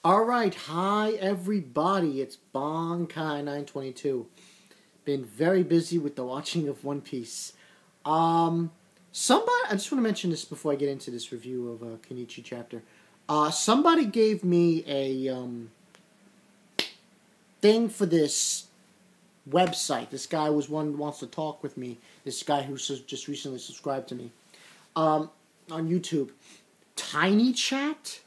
Alright, hi everybody, it's Bonkai922. Been very busy with the watching of One Piece. I just want to mention this before I get into this review of Kenichi chapter. Somebody gave me a thing for this website. This guy wants to talk with me. This guy who just recently subscribed to me. On YouTube. Tiny Chat?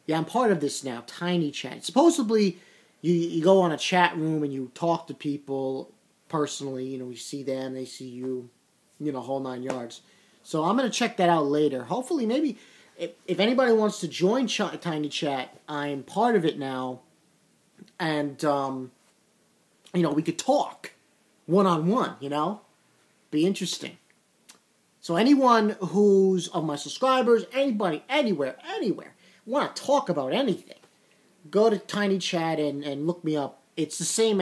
Yeah, I'm part of this now, Tiny Chat. Supposedly, you go on a chat room and you talk to people personally. You see them, they see you, whole 9 yards. So I'm going to check that out later. Hopefully, maybe, if anybody wants to join Tiny Chat, I'm part of it now. And, we could talk one-on-one, Be interesting. So anyone who's of my subscribers, anybody, anywhere, want to talk about anything, go to Tiny Chat and look me up. It's the same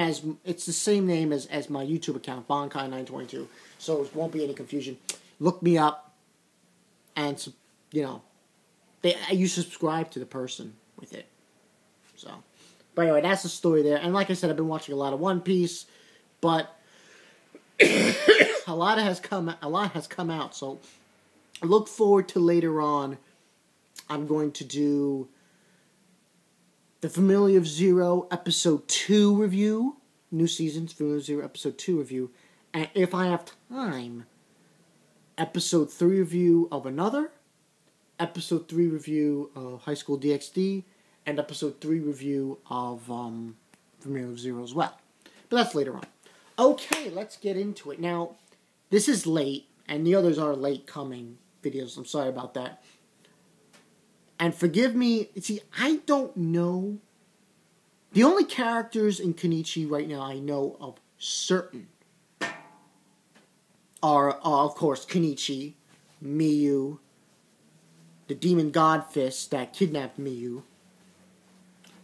name as my YouTube account, Bonkai922. So it won't be any confusion. Look me up, and you subscribe to the person with it. So, but anyway, that's the story there. And like I said, I've been watching a lot of One Piece, but a lot has come out. So I look forward to later on. I'm going to do the Family of Zero Episode 2 review. New season's Family of Zero Episode 2 review. And if I have time, Episode 3 review of another, Episode 3 review of High School DxD, and Episode 3 review of Family of Zero as well. But that's later on. Okay, let's get into it. Now, this is late, and the others are late coming videos. I'm sorry about that. And forgive me, see, I don't know. The only characters in Kenichi right now I know of certain are, of course, Kenichi, Miyu, the demon god fist that kidnapped Miyu,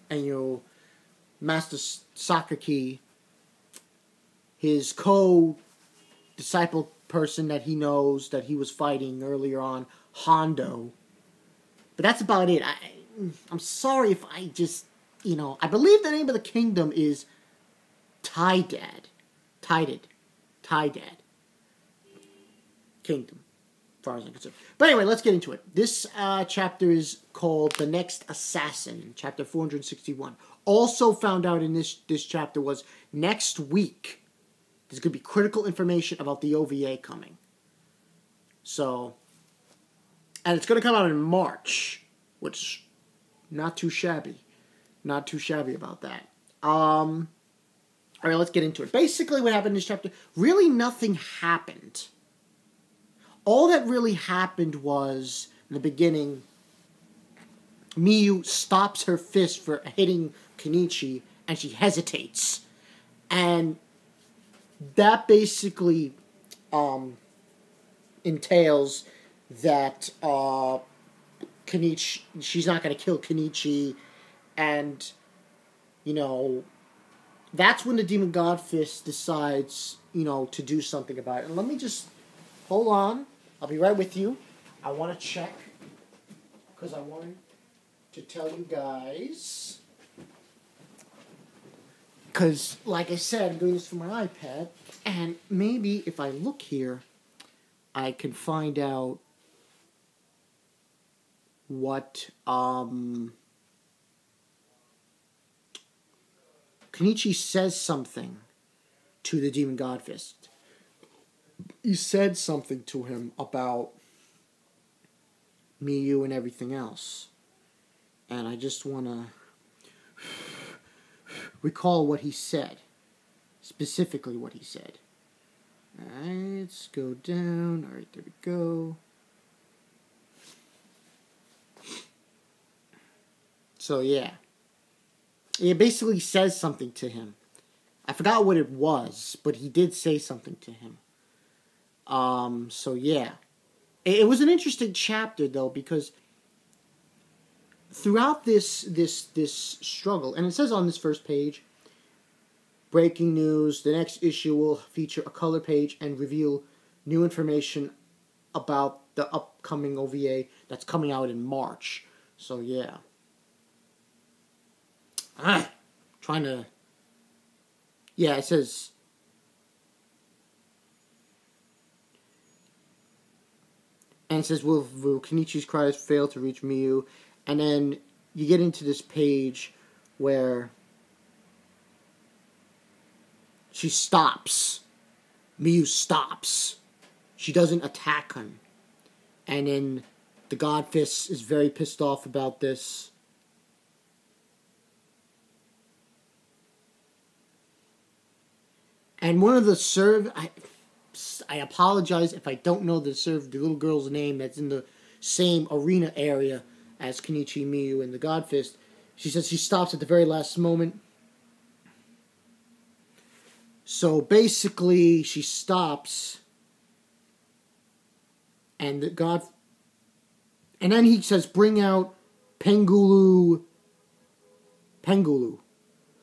and, Master Sakaki, his co-disciple person that he knows that he was fighting earlier on, Hondo. But that's about it. I'm sorry if I just, I believe the name of the kingdom is Tidad. Kingdom, as far as I'm concerned. But anyway, let's get into it. This chapter is called The Next Assassin, chapter 461. Also found out in this chapter was next week, there's going to be critical information about the OVA coming. So, and it's going to come out in March, which, not too shabby. Not too shabby about that. Alright, let's get into it. Basically, what happened in this chapter, really nothing happened. All that really happened was, in the beginning, Miyu stops her fist for hitting Kenichi, and she hesitates. And that basically entails that Kenichi, she's not going to kill Kenichi, and that's when the Demon God Fist decides to do something about it. And let me just hold on, I'll be right with you. I want to check because I wanted to tell you guys, because like I said, I'm doing this from my iPad, and maybe if I look here I can find out what Kenichi says something to the Demon God Fist. He said something to him about Miyu and everything else. And I just want to recall what he said. Specifically what he said. Alright, let's go down. Alright, there we go. So, yeah. It basically says something to him. I forgot what it was, but he did say something to him. So, yeah. It was an interesting chapter, though, because throughout this struggle, and it says on this first page, breaking news, the next issue will feature a color page and reveal new information about the upcoming OVA that's coming out in March. So, yeah. trying to... Yeah, it says... And it says, will Kenichi's cries fail to reach Miyu? And then you get into this page where she stops. Miyu stops. She doesn't attack him. And then the God Fist is very pissed off about this. And one of the I apologize if I don't know the little girl's name that's in the same arena area as Kenichi, Miyu, and the God Fist. She says she stops at the very last moment. So basically, she stops, and and then he says, "Bring out Pengulu,"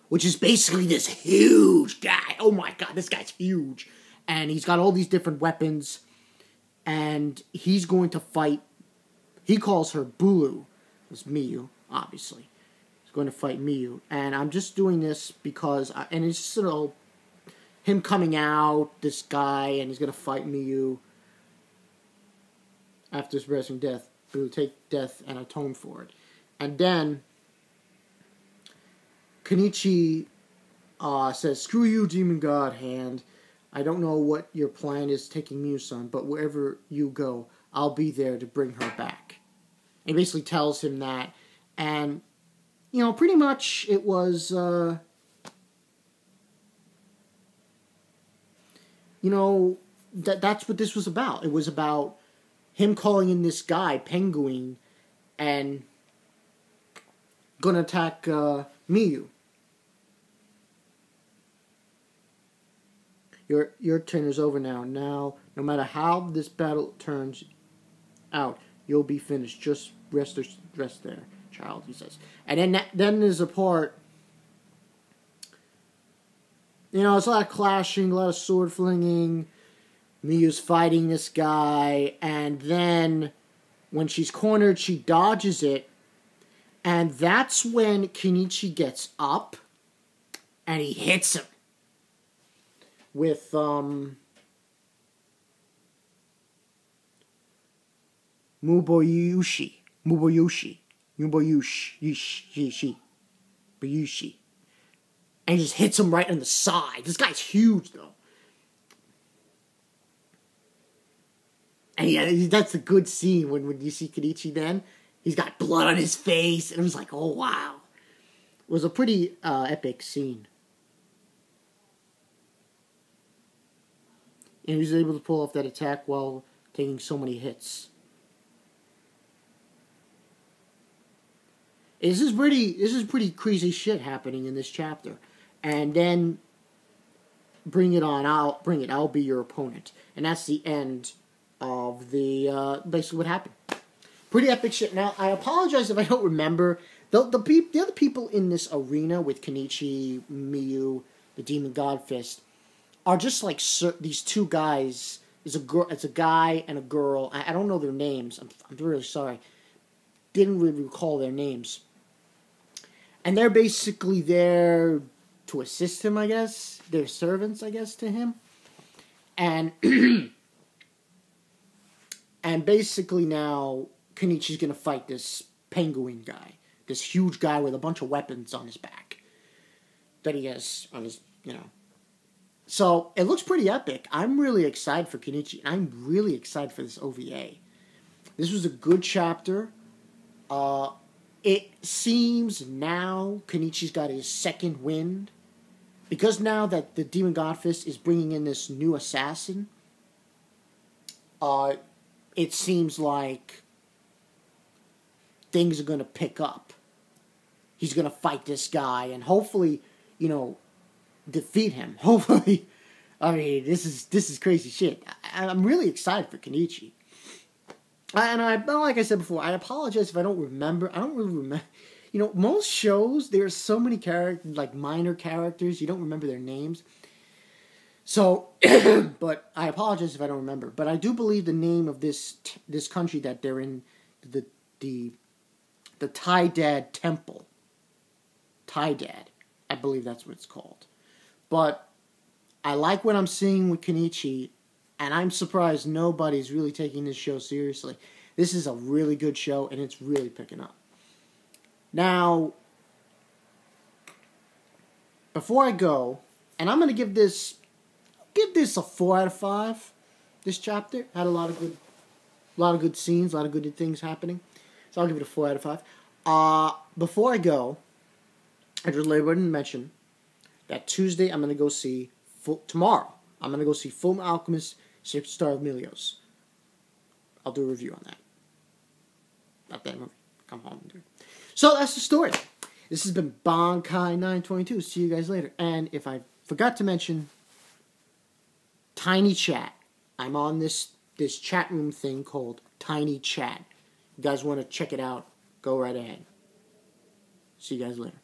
which is basically this huge guy. Oh my god, this guy's huge. And he's got all these different weapons. And he's going to fight. He calls her Bulu. It's Miyu, obviously. He's going to fight Miyu. And I'm just doing this because... and it's just him coming out, this guy, and he's going to fight Miyu. After his wrestling death. He will take death and atone for it. And then... Kenichi says, "Screw you, Demon God Hand. I don't know what your plan is taking Miyu-san, but wherever you go, I'll be there to bring her back." And he basically tells him that. And, pretty much it was, that's what this was about. It was about him calling in this guy, Penguin, and gonna attack Miyu. Your turn is over now. Now, no matter how this battle turns out, you'll be finished. Just rest there, child," he says. And then there's a part, it's a lot of clashing, a lot of sword flinging. Miyu's fighting this guy, and then when she's cornered, she dodges it. And that's when Kenichi gets up, and he hits him with Muboyushi, and he just hits him right on the side. This guy's huge, though, and yeah, that's a good scene when you see Kenichi. Then he's got blood on his face, and it was like, oh wow, it was a pretty epic scene. And he was able to pull off that attack while taking so many hits. This is pretty crazy shit happening in this chapter. And then bring it on. I'll be your opponent. And that's the end of the basically what happened. Pretty epic shit. Now, I apologize if I don't remember. The other people in this arena with Kenichi, Miyu, the Demon God Fist, are just like these two guys. It's a guy and a girl. I don't know their names. I'm really sorry. Didn't really recall their names. And they're basically there to assist him, I guess. They're servants, I guess, to him. And and basically now Kenichi's gonna fight this penguin guy, this huge guy with a bunch of weapons on his back that he has on his, So, it looks pretty epic. I'm really excited for Kenichi. I'm really excited for this OVA. This was a good chapter. It seems now Kenichi's got his second wind. Because now that the Demon God Fist is bringing in this new assassin, it seems like things are going to pick up. He's going to fight this guy and hopefully, defeat him. Hopefully. I mean, this is crazy shit. I'm really excited for Kenichi. And like I said before, I apologize if I don't remember. I don't really remember. Most shows, there's so many characters, like minor characters, you don't remember their names. So, but I apologize if I don't remember. But I do believe the name of this country that they're in, the Tai Dad Temple. Thai Dad. I believe that's what it's called. But I like what I'm seeing with Kenichi, and I'm surprised nobody's really taking this show seriously. This is a really good show, and it's really picking up. Now, before I go, and I'm going to give this a 4 out of 5. This chapter had a lot of good scenes, a lot of good things happening. So I'll give it a 4 out of 5. Before I go, I just wanted to mention that Tuesday I'm going to go see, tomorrow, I'm going to go see Full Alchemist, Secret Star of Milios. I'll do a review on that. Not that movie. Come home and do it. So that's the story. This has been Bonkai922. See you guys later. And if I forgot to mention, Tiny Chat. I'm on this chat room thing called Tiny Chat. You guys want to check it out, go right ahead. See you guys later.